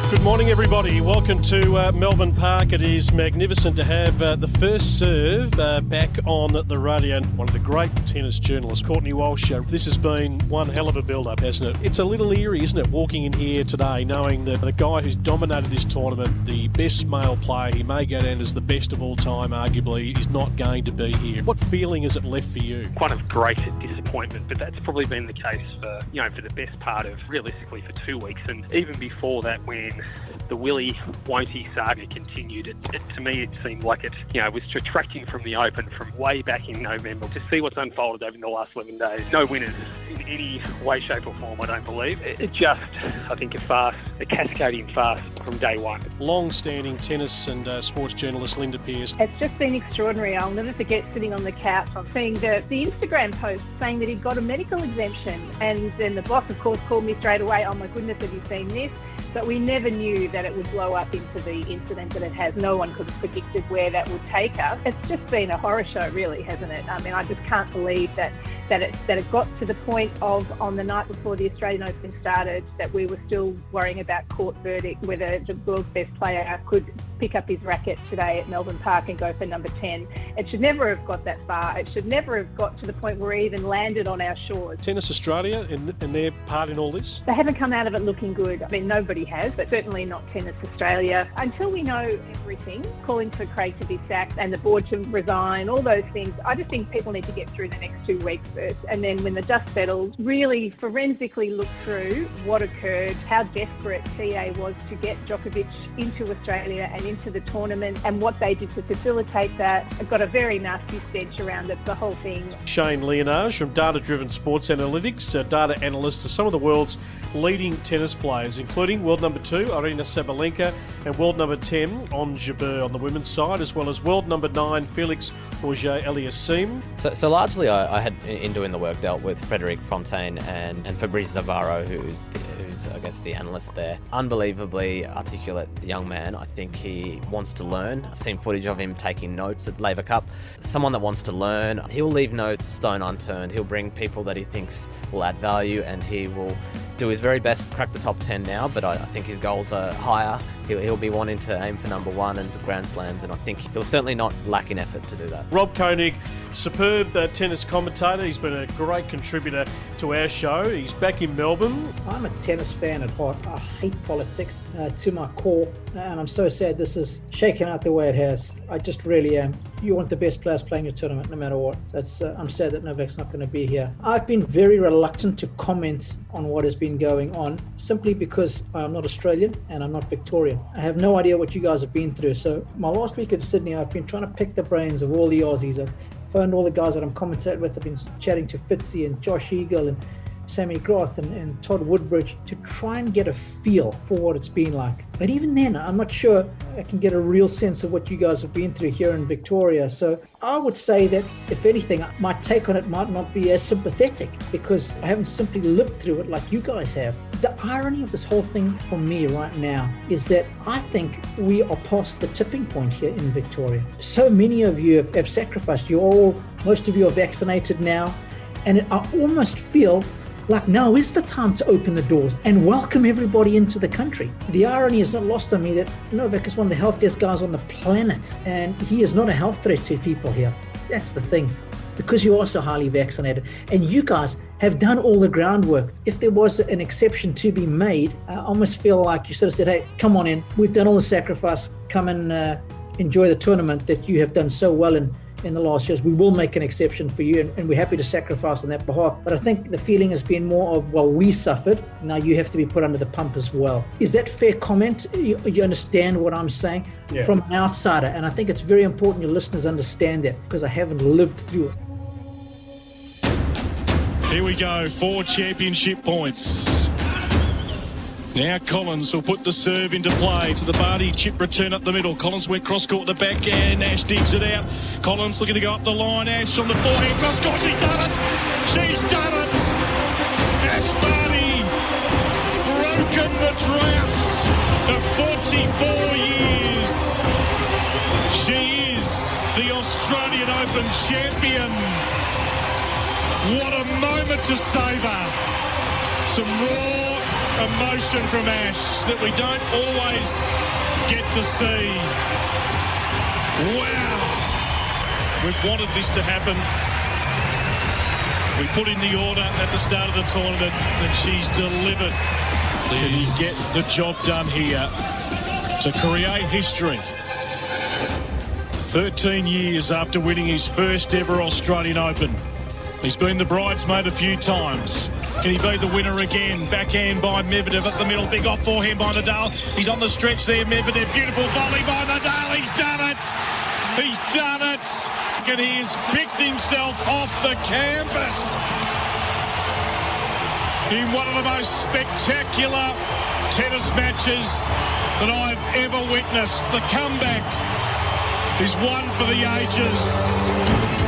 Good morning, everybody. Welcome to Melbourne Park. It is magnificent to have the first serve back on the radio. One of the great tennis journalists, Courtney Walsh. This has been one hell of a build-up, hasn't it? It's a little eerie, isn't it, walking in here today knowing that the guy who's dominated this tournament, the best male player, he may go down as the best of all time, arguably, is not going to be here. What feeling has it left for you? One of great disappointment, but that's probably been the case for the best part of, realistically, for 2 weeks. And even before that, when the Willie Won'ty saga continued, to me it seemed like it was retracting from the Open from way back in November. To see what's unfolded over the last 11 days, no winners in any way, shape or form, I don't believe. It just, I think, a cascading farce from day one. Long-standing tennis and sports journalist Linda Pearce. It's just been extraordinary. I'll never forget sitting on the couch on seeing the Instagram post saying that he'd got a medical exemption, and then the boss, of course, called me straight away, "Oh my goodness, have you seen this?" But we never knew that it would blow up into the incident that it has. No one could have predicted where that would take us. It's just been a horror show, really, hasn't it? I mean, I just can't believe that it got to the point of, on the night before the Australian Open started, that we were still worrying about court verdict, whether the world's best player could pick up his racket today at Melbourne Park and go for number 10. It should never have got that far. It should never have got to the point where it even landed on our shores. Tennis Australia and their part in all this? They haven't come out of it looking good. I mean, nobody has, but certainly not Tennis Australia. Until we know everything, calling for Craig to be sacked and the board to resign, all those things, I just think people need to get through the next 2 weeks first. And then when the dust settles, really forensically look through what occurred, how desperate TA was to get Djokovic into Australia and into the tournament, and what they did to facilitate that. I've got a very nasty stench around it, the whole thing. Shane Liyanage from Data Driven Sports Analytics, data analyst to some of the world's leading tennis players, including world number 2, Aryna Sabalenka, and world number 10, Ons Jabeur on the women's side, as well as world number 9, Felix Auger-Aliassime. So largely I had, in doing the work, dealt with Frederic Fontaine and Fabrice Zavaro, who's I guess the analyst there. Unbelievably articulate young man. I think he wants to learn. I've seen footage of him taking notes at Laver Cup. Someone that wants to learn. He'll leave no stone unturned. He'll bring people that he thinks will add value, and he will do his very best to crack the top 10 now, but I think his goals are higher. He'll be wanting to aim for number 1 and Grand Slams, and I think he'll certainly not lack in effort to do that. Rob Koenig, superb tennis commentator. He's been a great contributor to our show. He's back in Melbourne. I'm a tennis fan at heart. I hate politics to my core, and I'm so sad this is shaken out the way it has. I just really am. You want the best players playing your tournament no matter what. I'm sad that Novak's not going to be here. I've been very reluctant to comment on what has been going on, simply because I'm not Australian and I'm not Victorian. I have no idea what you guys have been through. So my last week in Sydney, I've been trying to pick the brains of all the Aussies. I've phoned all the guys that I'm commentating with. I've been chatting to Fitzy and Josh Eagle and Sammy Groth and Todd Woodbridge to try and get a feel for what it's been like. But even then, I'm not sure I can get a real sense of what you guys have been through here in Victoria. So I would say that, if anything, my take on it might not be as sympathetic, because I haven't simply lived through it like you guys have. The irony of this whole thing for me right now is that I think we are past the tipping point here in Victoria. So many of you have sacrificed. Most of you are vaccinated now. And I almost feel like now is the time to open the doors and welcome everybody into the country. The irony is not lost on me that Novak is one of the healthiest guys on the planet, and he is not a health threat to people here. That's the thing. Because you are so highly vaccinated, and you guys have done all the groundwork. If there was an exception to be made, I almost feel like you sort of said, hey, come on in. We've done all the sacrifice. Come and enjoy the tournament that you have done so well in the last years. We will make an exception for you, and we're happy to sacrifice on that behalf. But I think the feeling has been more of, well, we suffered, now you have to be put under the pump as well. Is that fair comment? You understand what I'm saying? Yeah. From an outsider, and I think it's very important your listeners understand that, because I haven't lived through it. Here we go, 4 championship points. Now Collins will put the serve into play to the Barty. Chip return up the middle. Collins went cross-court the backhand. Ash digs it out. Collins looking to go up the line. Ash on the forehand. Cross-court. She's done it. She's done it. Ash Barty broken the drought of 44 years. She is the Australian Open champion. What a moment to savour. Some raw emotion from Ash that we don't always get to see. Wow. We've wanted this to happen. We put in the order at the start of the tournament and she's delivered. Can he get the job done here to create history? 13 years after winning his first ever Australian Open. He's been the bridesmaid a few times. Can he be the winner again? Backhand by Medvedev at the middle. Big off forehand by Nadal. He's on the stretch there, Medvedev. Beautiful volley by Nadal. He's done it. He's done it. And he has picked himself off the canvas in one of the most spectacular tennis matches that I've ever witnessed. The comeback is one for the ages.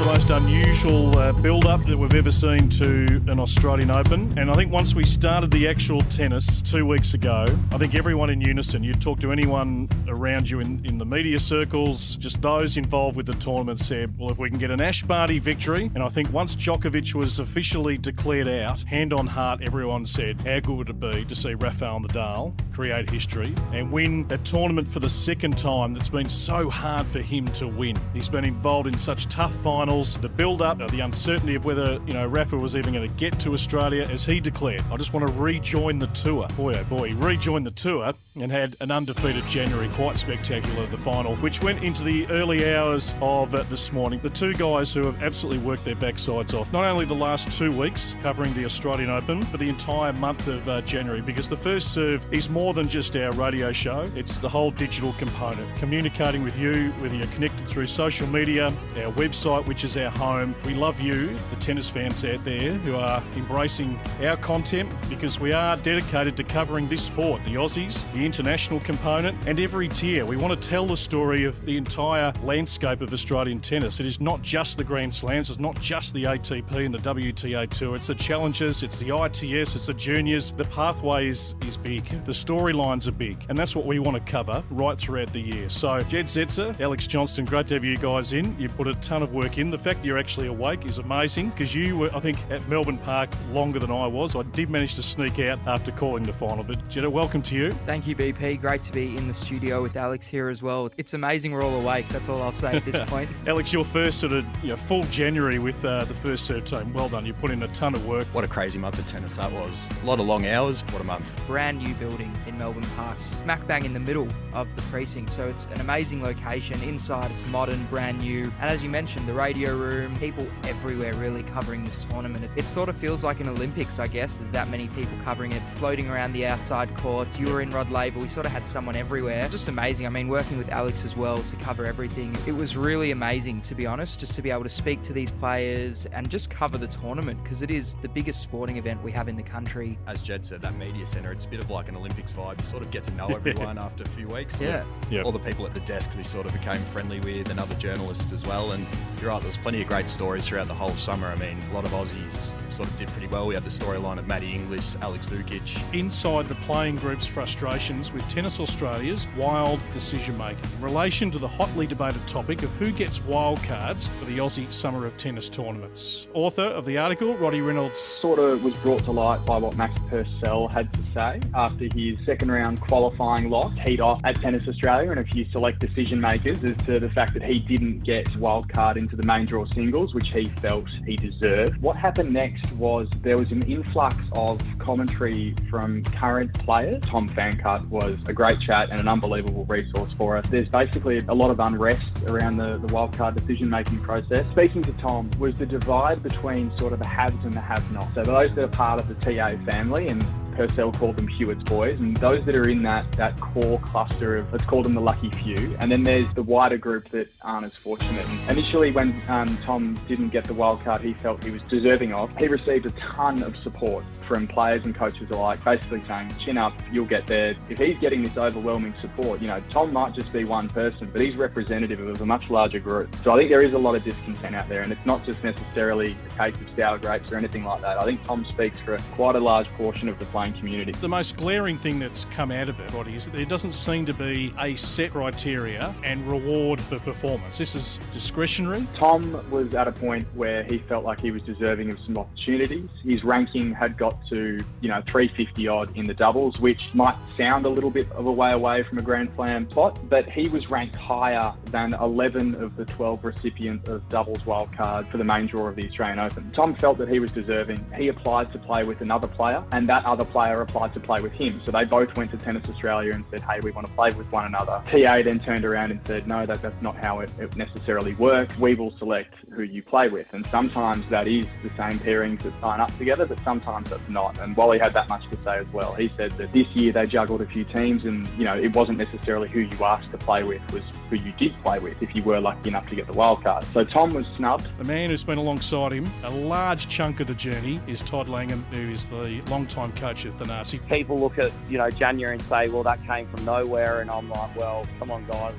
The most unusual build-up that we've ever seen to an Australian Open. And I think once we started the actual tennis 2 weeks ago, I think everyone in unison, you talk to anyone around you in the media circles, just those involved with the tournament said, well, if we can get an Ash Barty victory, and I think once Djokovic was officially declared out, hand on heart, everyone said, how good would it be to see Rafael Nadal create history and win a tournament for the second time that's been so hard for him to win. He's been involved in such tough finals. The build-up, the uncertainty of whether, Rafa was even going to get to Australia, as he declared, I just want to rejoin the tour. Boy, oh boy, he rejoined the tour and had an undefeated January, quite spectacular, the final, which went into the early hours of this morning. The two guys who have absolutely worked their backsides off, not only the last 2 weeks covering the Australian Open, but the entire month of January, because the first serve is more than just our radio show. It's the whole digital component, communicating with you, whether you're connected through social media, our website, which is our home. We love you, the tennis fans out there who are embracing our content, because we are dedicated to covering this sport, the Aussies, the international component, and every tier. We want to tell the story of the entire landscape of Australian tennis. It is not just the Grand Slams, it's not just the ATP and the WTA Tour, it's the Challengers, it's the ITS, it's the Juniors. The pathway is big, the storylines are big, and that's what we want to cover right throughout the year. So, Jedd Zeter, Alex Johnstone, great to have you guys in. You put a ton of work in. The fact that you're actually awake is amazing, because you were, I think, at Melbourne Park longer than I was. I did manage to sneak out after calling the final, but Jedd, welcome to you. Thank you, BP. Great to be in the studio with Alex here as well. It's amazing we're all awake. That's all I'll say at this point. Alex, your first sort of full January with the first serve team. Well done. You put in a ton of work. What a crazy month of tennis that was. A lot of long hours. What a month. Brand new building in Melbourne Park, smack bang in the middle of the precinct. So it's an amazing location. Inside, it's modern, brand new. And as you mentioned, the radio room, people everywhere really covering this tournament. It sort of feels like an Olympics, I guess. There's that many people covering it, floating around the outside courts. You were in Rod Laver. We sort of had someone everywhere. Just amazing. I mean, working with Alex as well to cover everything. It was really amazing, to be honest, just to be able to speak to these players and just cover the tournament, because it is the biggest sporting event we have in the country. As Jedd said, that media centre, it's a bit of like an Olympics vibe. You sort of get to know everyone after a few weeks. Yeah. Yep. All the people at the desk we sort of became friendly with, and other journalists as well. And you're right, there was plenty of great stories throughout the whole summer. I mean, a lot of Aussies sort of did pretty well. We had the storyline of Matty Inglis, Alex Vukic. Inside the playing group's frustrations with Tennis Australia's wild decision making in relation to the hotly debated topic of who gets wildcards for the Aussie Summer of Tennis tournaments. Author of the article, Roddy Reynolds. Sort of was brought to light by what Max Purcell had to say after his second round qualifying loss, teed off at Tennis Australia, and a few select decision makers as to the fact that he didn't get wildcard into the main draw singles, which he felt he deserved. What happened next was there was an influx of commentary from current players. Tom Fancutt was a great chat and an unbelievable resource for us. There's basically a lot of unrest around the wildcard decision-making process. Speaking to Tom, was the divide between sort of the haves and the have-nots. So those that are part of the TA family, and Purcell called them Hewitt's boys, and those that are in that core cluster of, let's call them the lucky few. And then there's the wider group that aren't as fortunate. And initially, when Tom didn't get the wild card he felt he was deserving of, he received a ton of support from players and coaches alike, basically saying, chin up, you'll get there. If he's getting this overwhelming support, Tom might just be one person, but he's representative of a much larger group. So I think there is a lot of discontent out there, and it's not just necessarily a case of sour grapes or anything like that. I think Tom speaks for quite a large portion of the playing community. The most glaring thing that's come out of it, Roddy, is that there doesn't seem to be a set criteria and reward for performance. This is discretionary. Tom was at a point where he felt like he was deserving of some opportunities. His ranking had got to, 350 odd in the doubles, which might sound a little bit of a way away from a Grand Slam spot, but he was ranked higher than 11 of the 12 recipients of doubles wildcard for the main draw of the Australian Open. Tom felt that he was deserving. He applied to play with another player, and that other player applied to play with him. So they both went to Tennis Australia and said, hey, we want to play with one another. TA then turned around and said, no, that's not how it necessarily works. We will select who you play with. And sometimes that is the same pairings that sign up together, but sometimes that's not. And Wally had that much to say as well. He said that this year they juggled a few teams, and it wasn't necessarily who you asked to play with, was who you did play with if you were lucky enough to get the wild card. So Tom was snubbed. The man who's been alongside him a large chunk of the journey is Todd Langham, who is the long-time coach of Thanasi. People look at, January and say, well, that came from nowhere, and I'm like, well, come on, guys.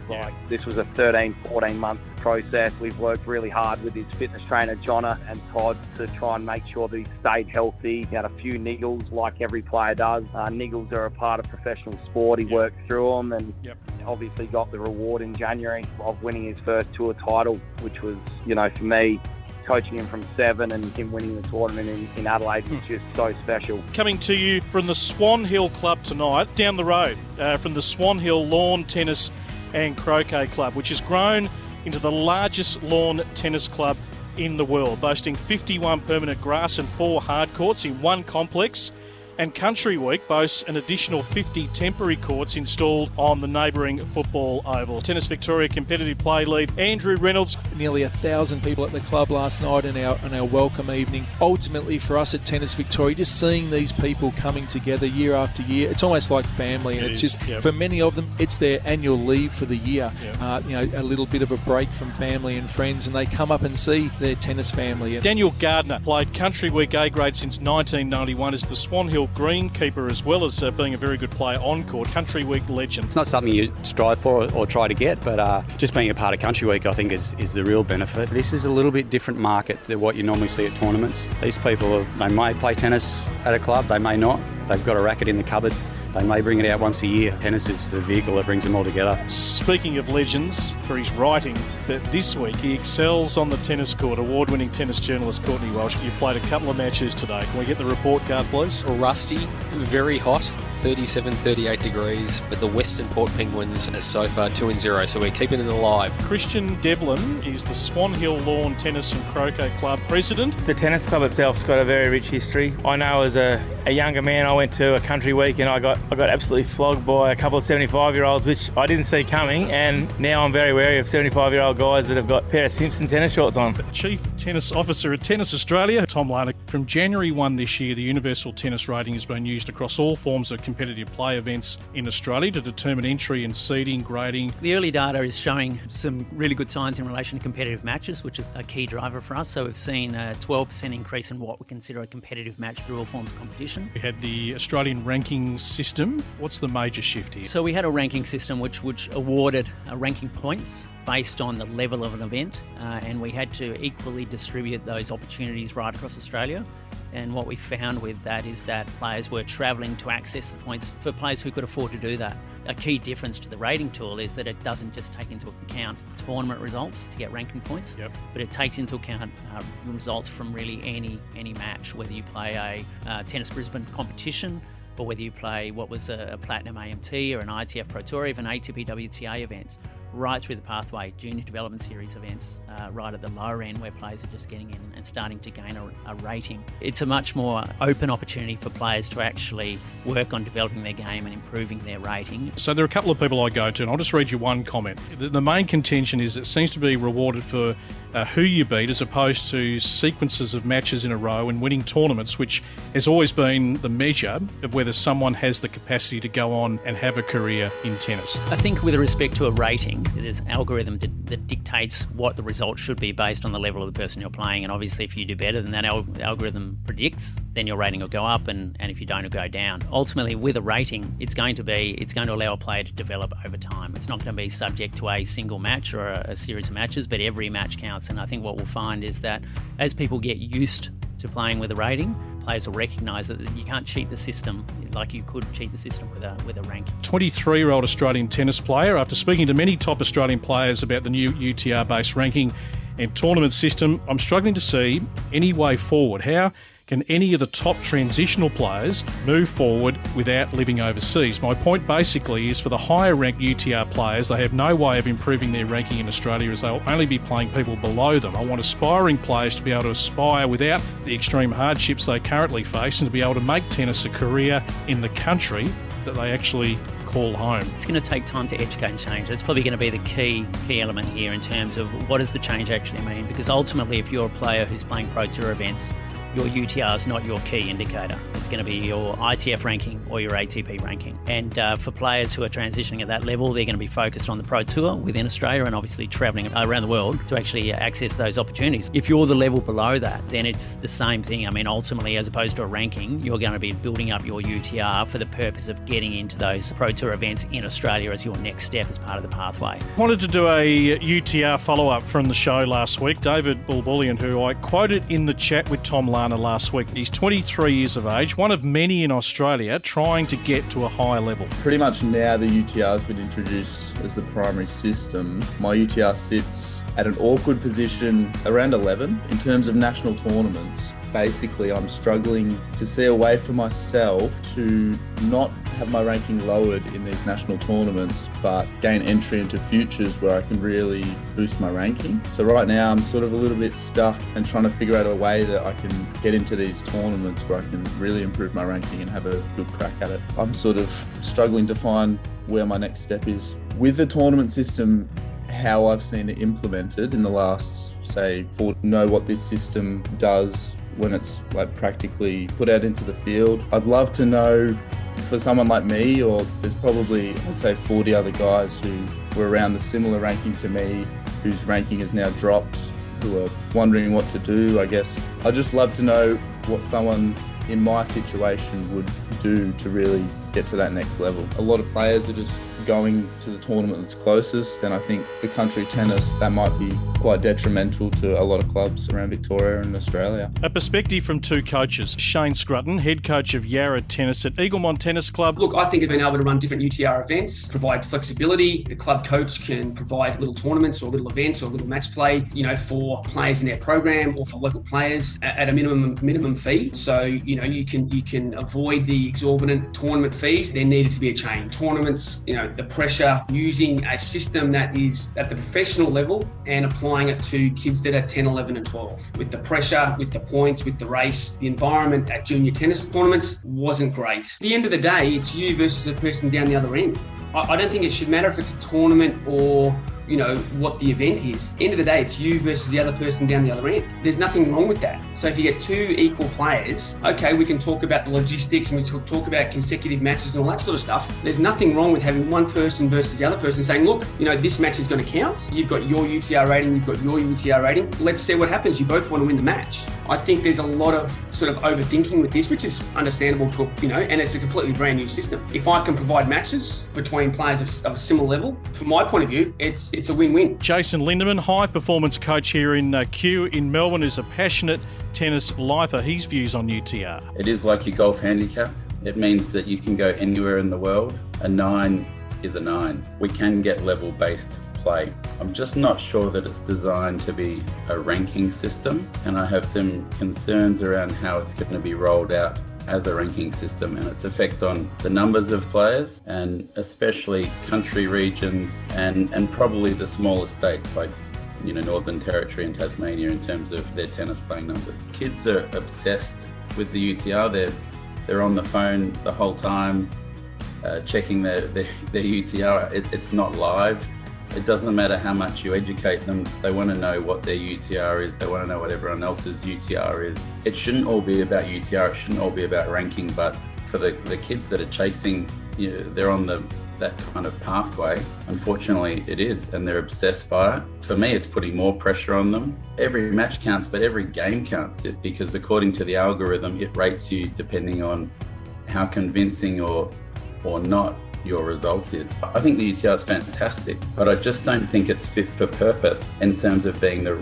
This was a 13, 14-month process. We've worked really hard with his fitness trainer, Jonna, and Todd to try and make sure that he stayed healthy. He had a few niggles, like every player does. Niggles are a part of professional sport. He worked through them, and obviously got the reward in January of winning his first tour title, which was, for me, coaching him from 7 and him winning the tournament in Adelaide was just so special. Coming to you from the Swan Hill Club tonight, down the road from the Swan Hill Lawn Tennis and Croquet Club, which has grown into the largest lawn tennis club in the world, boasting 51 permanent grass and 4 hard courts in one complex. And Country Week boasts an additional 50 temporary courts installed on the neighbouring football oval. Tennis Victoria competitive play lead Andrew Reynolds. Nearly 1,000 people at the club last night in our welcome evening. Ultimately for us at Tennis Victoria, just seeing these people coming together year after year, it's almost like family, and for many of them, it's their annual leave for the year. A little bit of a break from family and friends, and they come up and see their tennis family. Daniel Gardner played Country Week A grade since 1991 as the Swan Hill greenkeeper, as well as being a very good player on court. Country Week legend. It's not something you strive for or try to get, but just being a part of Country Week, I think, is the real benefit. This is a little bit different market than what you normally see at tournaments. These people, they may play tennis at a club, they may not. They've got a racket in the cupboard. They may bring it out once a year. Tennis is the vehicle that brings them all together. Speaking of legends, for his writing, but this week he excels on the tennis court. Award-winning tennis journalist Courtney Walsh. You played a couple of matches today. Can we get the report card, please? Rusty, very hot, 37, 38 degrees, but the Western Port Penguins are so far 2-0, so we're keeping it alive. Christian Devlin is the Swan Hill Lawn Tennis and Croquet Club president. The tennis club itself's got a very rich history. I know as a younger man, I went to a Country Week and I got absolutely flogged by a couple of 75-year-olds, which I didn't see coming, and now I'm very wary of 75-year-old guys that have got Pearce Simpson tennis shorts on. The Chief Tennis Officer at Tennis Australia, Tom Larner. From January 1 this year, the Universal Tennis Rating has been used across all forms of competitive play events in Australia to determine entry and seeding, grading. The early data is showing some really good signs in relation to competitive matches, which is a key driver for us. So we've seen a 12% increase in what we consider a competitive match through all forms of competition. We had the Australian ranking system. What's the major shift here? So we had a ranking system which awarded ranking points based on the level of an event, and we had to equally distribute those opportunities right across Australia. And what we found with that is that players were travelling to access the points for players who could afford to do that. A key difference to the rating tool is that it doesn't just take into account tournament results to get ranking points, but it takes into account results from really any match, whether you play a Tennis Brisbane competition or whether you play what was a Platinum AMT or an ITF Pro Tour, even ATP WTA events, right through the pathway, Junior Development Series events, right at the lower end where players are just getting in and starting to gain a rating. It's a much more open opportunity for players to actually work on developing their game and improving their rating. So there are a couple of people I go to, and I'll just read you one comment. The main contention is it seems to be rewarded for who you beat as opposed to sequences of matches in a row and winning tournaments, which has always been the measure of whether someone has the capacity to go on and have a career in tennis. I think with respect to a rating, there's an algorithm that dictates what the result should be based on the level of the person you're playing, and obviously if you do better than that algorithm predicts, then your rating will go up, and if you don't, it'll go down. Ultimately, with a rating, it's going to allow a player to develop over time. It's not going to be subject to a single match or a series of matches, but every match counts. And I think what we'll find is that as people get used to playing with a rating, players will recognise that you can't cheat the system like you could cheat the system with a ranking. 23-year-old Australian tennis player, after speaking to many top Australian players about the new UTR-based ranking and tournament system, I'm struggling to see any way forward. How can any of the top transitional players move forward without living overseas? My point basically is for the higher ranked UTR players, they have no way of improving their ranking in Australia as they'll only be playing people below them. I want aspiring players to be able to aspire without the extreme hardships they currently face and to be able to make tennis a career in the country that they actually call home. It's going to take time to educate and change. It's probably going to be the key element here in terms of what does the change actually mean, because ultimately if you're a player who's playing Pro Tour events, your UTR is not your key indicator. It's going to be your ITF ranking or your ATP ranking. And for players who are transitioning at that level, they're going to be focused on the Pro Tour within Australia and obviously travelling around the world to actually access those opportunities. If you're the level below that, then it's the same thing. I mean, ultimately, as opposed to a ranking, you're going to be building up your UTR for the purpose of getting into those Pro Tour events in Australia as your next step as part of the pathway. Wanted to do a UTR follow-up from the show last week. David Bulbulian, who I quoted in the chat with Tom Larner last week. He's 23 years of age, one of many in Australia trying to get to a higher level. Pretty much now the UTR has been introduced as the primary system. My UTR sits at an awkward position around 11 in terms of national tournaments. Basically, I'm struggling to see a way for myself to not have my ranking lowered in these national tournaments, but gain entry into futures where I can really boost my ranking. So right now, I'm sort of a little bit stuck and trying to figure out a way that I can get into these tournaments where I can really improve my ranking and have a good crack at it. I'm sort of struggling to find where my next step is. With the tournament system, how I've seen it implemented in the last, say, know what this system does when it's like practically put out into the field. I'd love to know for someone like me, or there's probably, I'd say 40 other guys who were around the similar ranking to me, whose ranking has now dropped, who are wondering what to do, I guess. I'd just love to know what someone in my situation would do to really get to that next level. A lot of players are just going to the tournament that's closest, and I think for country tennis that might be quite detrimental to a lot of clubs around Victoria and Australia. A perspective from two coaches. Shane Scrutton, head coach of Yarra Tennis at Eaglemont Tennis Club. Look, I think it's being able to run different UTR events, provide flexibility. The club coach can provide little tournaments or little events or little match play, for players in their program or for local players at a minimum fee. So, you can avoid the exorbitant tournament fees. There needed to be a change. Tournaments, the pressure, using a system that is at the professional level and applying it to kids that are 10, 11 and 12. With the pressure, with the points, with the race, the environment at junior tennis tournaments wasn't great. At the end of the day, it's you versus a person down the other end. I don't think it should matter if it's a tournament or what the event is. End of the day, it's you versus the other person down the other end. There's nothing wrong with that. So if you get two equal players, okay, we can talk about the logistics and we talk about consecutive matches and all that sort of stuff. There's nothing wrong with having one person versus the other person saying, look, this match is going to count. You've got your UTR rating, you've got your UTR rating. Let's see what happens. You both want to win the match. I think there's a lot of sort of overthinking with this, which is understandable and it's a completely brand new system. If I can provide matches between players of a similar level, from my point of view, it's a win-win. Jason Lindeman, high performance coach here in Kew in Melbourne, is a passionate tennis lifer. His views on UTR. It is like your golf handicap. It means that you can go anywhere in the world. A 9 is a 9. We can get level-based play. I'm just not sure that it's designed to be a ranking system, and I have some concerns around how it's going to be rolled out as a ranking system and its effect on the numbers of players, and especially country regions and probably the smaller states like Northern Territory and Tasmania in terms of their tennis playing numbers. Kids are obsessed with the UTR. They're on the phone the whole time checking their UTR. It's not live. It doesn't matter how much you educate them, they want to know what their UTR is, they want to know what everyone else's UTR is. It shouldn't all be about UTR, it shouldn't all be about ranking, but for the kids that are chasing, they're on that kind of pathway. Unfortunately, it is, and they're obsessed by it. For me, it's putting more pressure on them. Every match counts, but every game counts it, because according to the algorithm, it rates you depending on how convincing or not your result is. I think the UTR is fantastic, but I just don't think it's fit for purpose in terms of being the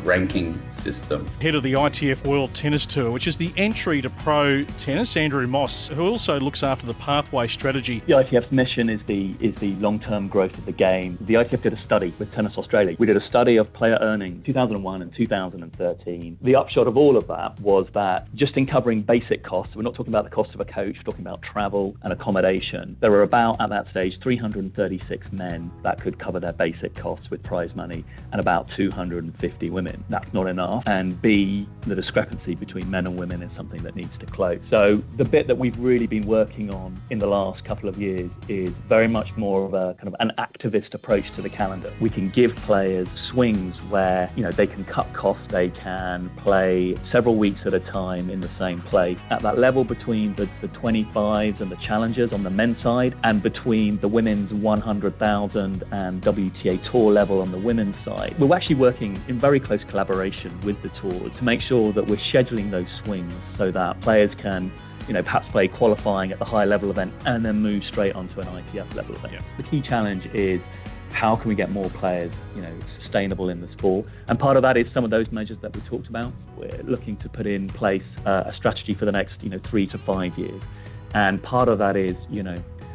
ranking system. Head of the ITF World Tennis Tour, which is the entry to pro tennis, Andrew Moss, who also looks after the pathway strategy. The ITF's mission is the long-term growth of the game. The ITF did a study with Tennis Australia. We did a study of player earnings 2001 and 2013. The upshot of all of that was that just in covering basic costs, we're not talking about the cost of a coach, we're talking about travel and accommodation. There were about, at that stage, 336 men that could cover their basic costs with prize money, and about 250 women. That's not enough. And B, the discrepancy between men and women is something that needs to close. So the bit that we've really been working on in the last couple of years is very much more of a kind of an activist approach to the calendar. We can give players swings where, they can cut costs, they can play several weeks at a time in the same place. At that level between the 25s and the challengers on the men's side, and between the women's 100,000 and WTA Tour level on the women's side, we're actually working in very close collaboration with the tours to make sure that we're scheduling those swings so that players can perhaps play qualifying at the high level event and then move straight onto an ITF level event. Yeah. The key challenge is how can we get more players, sustainable in the sport? And part of that is some of those measures that we talked about. We're looking to put in place a strategy for the next, 3 to 5 years. And part of that is,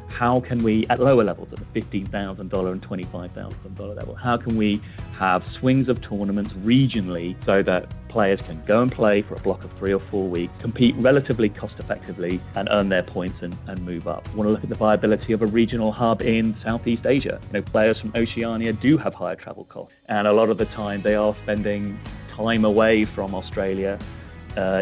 how can we, at lower levels, at the $15,000 and $25,000 level, how can we have swings of tournaments regionally so that players can go and play for a block of 3 or 4 weeks, compete relatively cost effectively and earn their points and move up? We want to look at the viability of a regional hub in Southeast Asia. Players from Oceania do have higher travel costs, and a lot of the time they are spending time away from Australia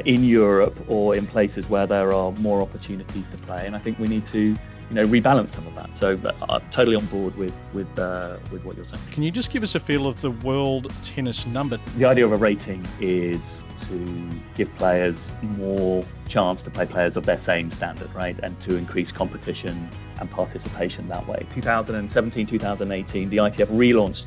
in Europe or in places where there are more opportunities to play. And I think we need to rebalance some of that. So I'm totally on board with what you're saying. Can you just give us a feel of the world tennis number? The idea of a rating is to give players more chance to play players of their same standard, right? And to increase competition and participation that way. 2017, 2018, the ITF relaunched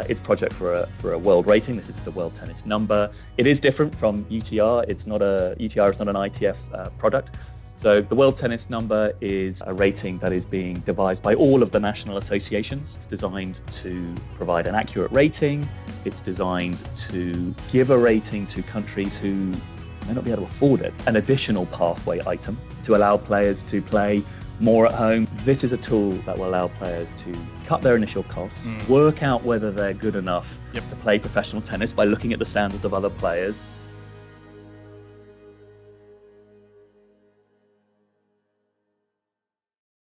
its project for a world rating. This is the world tennis number. It is different from UTR. UTR is not an ITF product. So the World Tennis Number is a rating that is being devised by all of the national associations. It's designed to provide an accurate rating. It's designed to give a rating to countries who may not be able to afford it. An additional pathway item to allow players to play more at home. This is a tool that will allow players to cut their initial costs, work out whether they're good enough to play professional tennis by looking at the standards of other players,